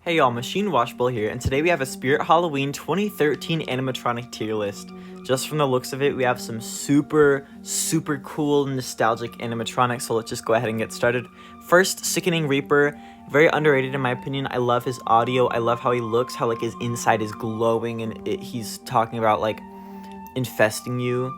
Hey y'all, Machine Washable here, and today we have a Spirit Halloween 2013 animatronic tier list. Just from the looks of it, we have some super cool, nostalgic animatronics, so let's just go ahead and get started. First, Sickening Reaper, very underrated in my opinion. I love his audio, I love how he looks, how like his inside is glowing, and he's talking about like infesting you.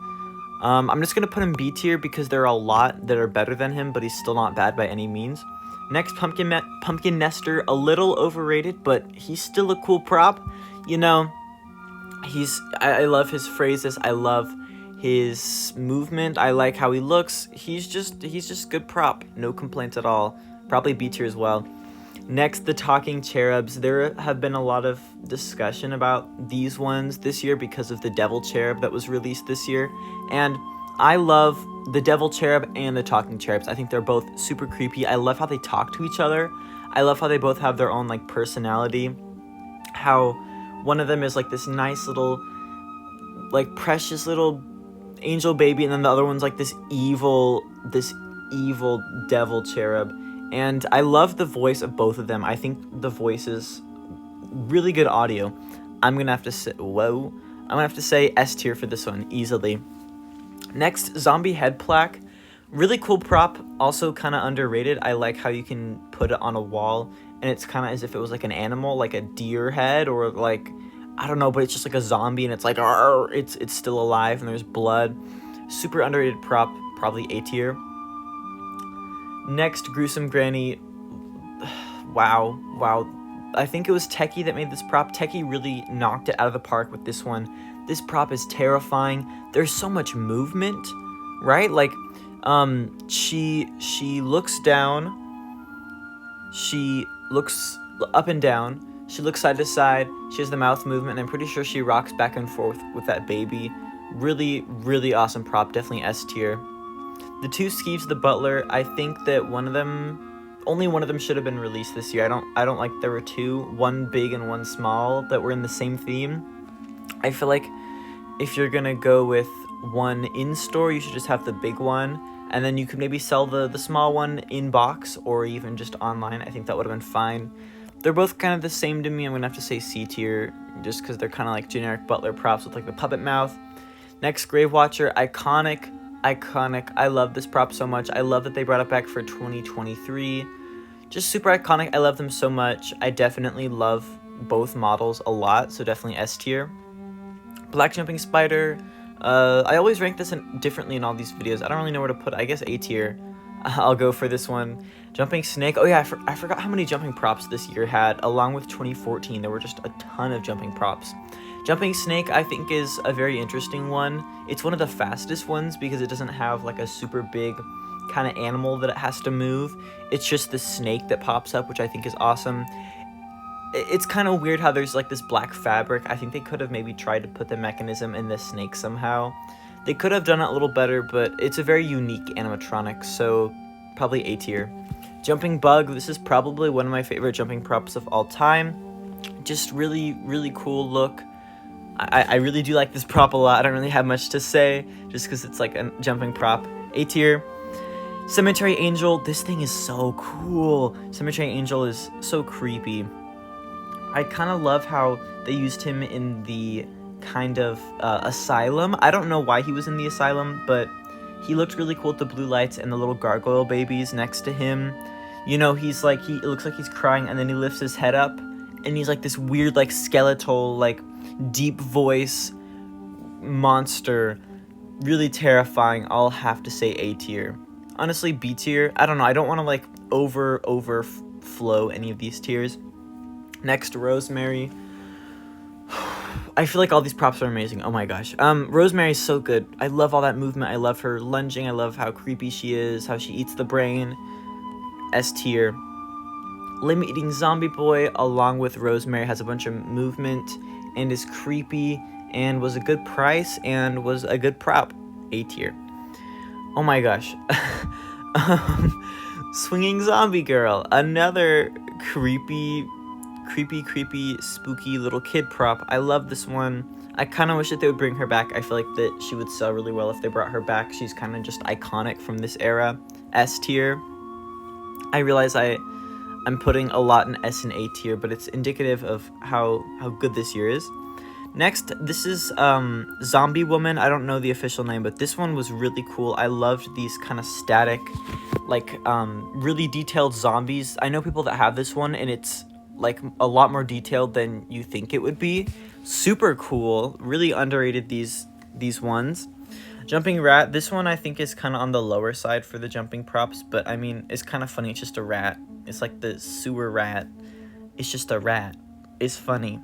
I'm just gonna put him B tier because there are a lot that are better than him, but he's still not bad by any means. Next, Pumpkin Nester, a little overrated, but he's still a cool prop. You know, I love his phrases, I love his movement, I like how he looks. He's just good prop, no complaints at all. Probably B tier as well. Next, the Talking Cherubs. There have been a lot of discussion about these ones this year because of the Devil Cherub that was released this year, and I love the Devil Cherub and the Talking Cherubs. I think they're both super creepy. I love how they talk to each other. I love how they both have their own like personality. How one of them is like this nice little, like precious little angel baby, and then the other one's like this evil devil cherub. And I love the voice of both of them. I think the voice is really good audio. I'm gonna have to say S tier for this one easily. Next, Zombie Head Plaque. Really cool prop, also kind of underrated. I like how you can put it on a wall, and it's kind of as if it was like an animal, like a deer head, or like, I don't know, but it's just like a zombie, and it's like, it's still alive, and there's blood. Super underrated prop, probably A tier. Next, Gruesome Granny. Wow. I think it was Techie that made this prop. Techie really knocked it out of the park with this one. This prop is terrifying. There's so much movement, right? Like, she looks down, she looks up and down, she looks side to side, she has the mouth movement, and I'm pretty sure she rocks back and forth with that baby. Really awesome prop, definitely S tier. The two Skeeves the Butler, I think that only one of them should have been released this year. I don't like there were two, one big and one small, that were in the same theme. I feel like if you're gonna go with one in-store, you should just have the big one, and then you could maybe sell the small one in box or even just online. I think that would have been fine. They're both kind of the same to me. I'm gonna have to say C tier just because they're kind of like generic butler props with like the puppet mouth. Next, Grave Watcher, iconic. I love this prop so much. I love that they brought it back for 2023. Just super iconic. I love them so much. I definitely love both models a lot, so definitely S tier. Black Jumping Spider, I always rank this differently in all these videos. I don't really know where to put it. I guess A tier. I'll go for this one. Jumping Snake. Oh yeah, I forgot how many jumping props this year had. Along with 2014, there were just a ton of jumping props. Jumping Snake, I think, is a very interesting one. It's one of the fastest ones because it doesn't have like a super big kind of animal that it has to move. It's just the snake that pops up, which I think is awesome. It's kind of weird how there's like this black fabric. I think they could have maybe tried to put the mechanism in the snake somehow. They could have done it a little better, but it's a very unique animatronic, so probably A tier. Jumping Bug, this is probably one of my favorite jumping props of all time. Just really cool look. I really do like this prop a lot. I don't really have much to say, just because it's like a jumping prop. A tier. Cemetery Angel, this thing is so cool. Cemetery Angel is so creepy. I kind of love how they used him in the kind of asylum. I don't know why he was in the asylum, but he looked really cool with the blue lights and the little gargoyle babies next to him. You know, it looks like he's crying, and then he lifts his head up, and he's like this weird, like skeletal, like deep voice monster. Really terrifying. I'll have to say A tier. Honestly, B tier. I don't know. I don't want to like overflow any of these tiers. Next, Rosemary. I feel like all these props are amazing. Oh my gosh. Rosemary's so good. I love all that movement. I love her lunging. I love how creepy she is, how she eats the brain. S tier. Limb Eating Zombie Boy, along with Rosemary, has a bunch of movement and is creepy and was a good price and was a good prop. A tier. Oh my gosh. Swinging Zombie Girl, another creepy, spooky little kid prop. I love this one. I kind of wish that they would bring her back. I feel like that she would sell really well if they brought her back. She's kind of just iconic from this era. S tier. I realize I I'm putting a lot in S and A tier, but it's indicative of how good this year is. Next, this is Zombie Woman. I don't know the official name, but this one was really cool. I loved these kind of static, like really detailed zombies. I know people that have this one, and it's like a lot more detailed than you think it would be. Super cool. Really underrated these ones. Jumping Rat. This one I think is kind of on the lower side for the jumping props, but I mean, it's kind of funny. It's just a rat. It's like the sewer rat. It's just a rat. It's funny.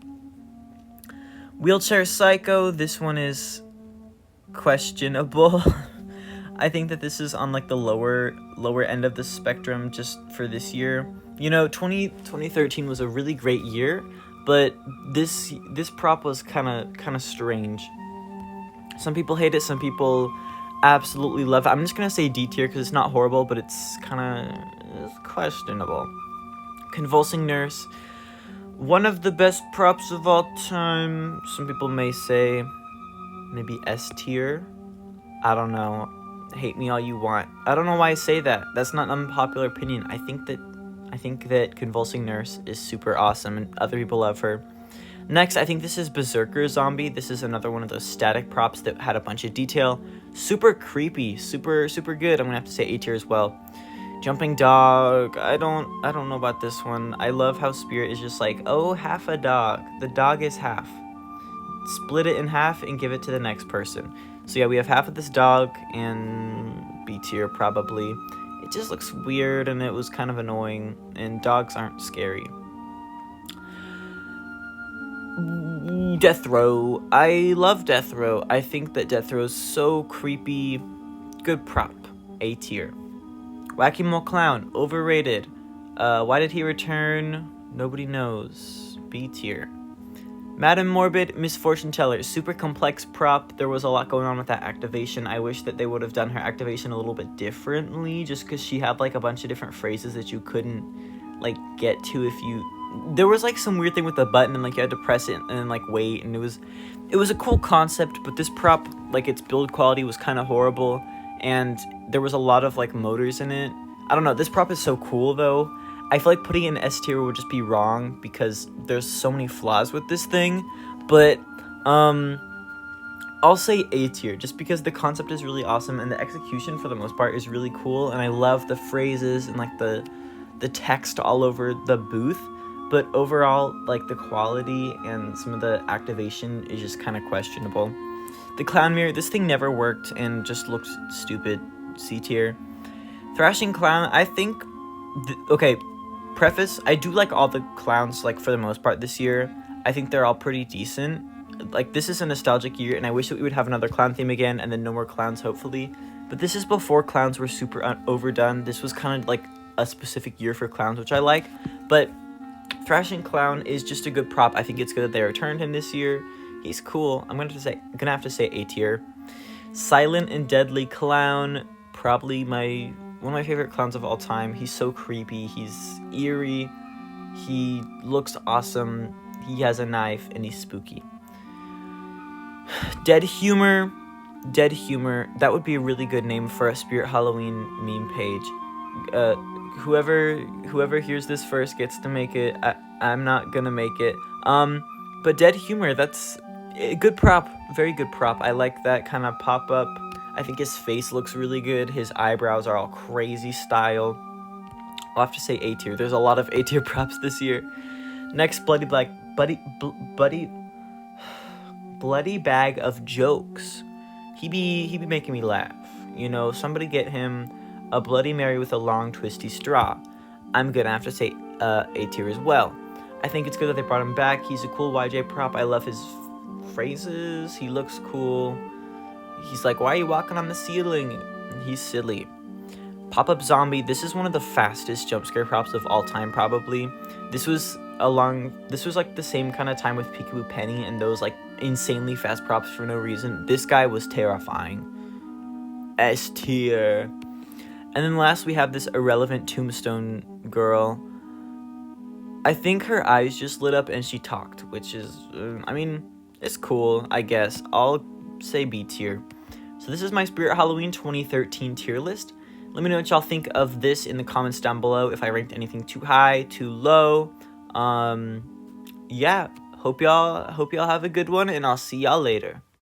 Wheelchair Psycho, this one is questionable. I think that this is on like the lower end of the spectrum just for this year. You know, 2013 was a really great year, but this prop was kind of strange. Some people hate it, some people absolutely love it. I'm just gonna say D tier because it's not horrible, but it's questionable. Convulsing Nurse. One of the best props of all time. Some people may say maybe S tier. I don't know. Hate me all you want. I don't know why I say that. That's not an unpopular opinion. I think that Convulsing Nurse is super awesome and other people love her. Next, I think this is Berserker Zombie. This is another one of those static props that had a bunch of detail. Super creepy, super good. I'm gonna have to say A tier as well. Jumping Dog, I don't know about this one. I love how Spirit is just like, oh, half a dog. The dog is half. Split it in half and give it to the next person. So yeah, we have half of this dog and B tier probably. It just looks weird and it was kind of annoying, and dogs aren't scary. Death Row. I love Death Row. I think that Death Row is so creepy. Good prop. A tier. Wacky Mole Clown, overrated. Why did he return? Nobody knows. B tier. Madam Morbid, Misfortune Teller, super complex prop. There was a lot going on with that activation. I wish that they would have done her activation a little bit differently, just because she had like a bunch of different phrases that you couldn't like get to if you... There was like some weird thing with the button and like you had to press it and then like wait, and it was a cool concept, but this prop, like its build quality was kind of horrible. And there was a lot of like motors in it. I don't know, this prop is so cool though. I feel like putting it in S tier would just be wrong because there's so many flaws with this thing. But I'll say A tier just because the concept is really awesome and the execution for the most part is really cool, and I love the phrases and like the text all over the booth. But overall, like the quality and some of the activation is just kind of questionable. The Clown Mirror, this thing never worked and just looked stupid. C tier. Thrashing Clown, I think... okay, preface, I do like all the clowns, like, for the most part this year. I think they're all pretty decent. Like, this is a nostalgic year, and I wish that we would have another clown theme again, and then no more clowns, hopefully. But this is before clowns were super overdone. This was kind of, like, a specific year for clowns, which I like. But Thrashing Clown is just a good prop. I think it's good that they returned him this year. He's cool. I'm gonna have to say A tier. Silent and Deadly Clown, probably one of my favorite clowns of all time. He's so creepy. He's eerie. He looks awesome. He has a knife and he's spooky. Dead Humor. That would be a really good name for a Spirit Halloween meme page. Whoever hears this first gets to make it. I'm not gonna make it. But Dead Humor, that's a good prop, very good prop. I like that kind of pop-up. I think his face looks really good. His eyebrows are all crazy style. I'll have to say A tier. There's a lot of A tier props this year. Next, Bloody Bag of Jokes. He be making me laugh. You know, somebody get him a Bloody Mary with a long twisty straw. I'm gonna have to say A tier as well. I think it's good that they brought him back. He's a cool YJ prop. I love his phrases. He looks cool. He's like, why are you walking on the ceiling? He's silly. Pop-up Zombie. This is one of the fastest jump scare props of all time, probably. This was like the same kind of time with Peekaboo Penny and those like insanely fast props for no reason. This guy was terrifying. S tier. And then last we have this irrelevant tombstone girl. I think her eyes just lit up and she talked, which is, I mean, it's cool, I guess. I'll say B tier. So this is my Spirit Halloween 2013 tier list. Let me know what y'all think of this in the comments down below, if I ranked anything too high, too low. Yeah, hope y'all have a good one, and I'll see y'all later.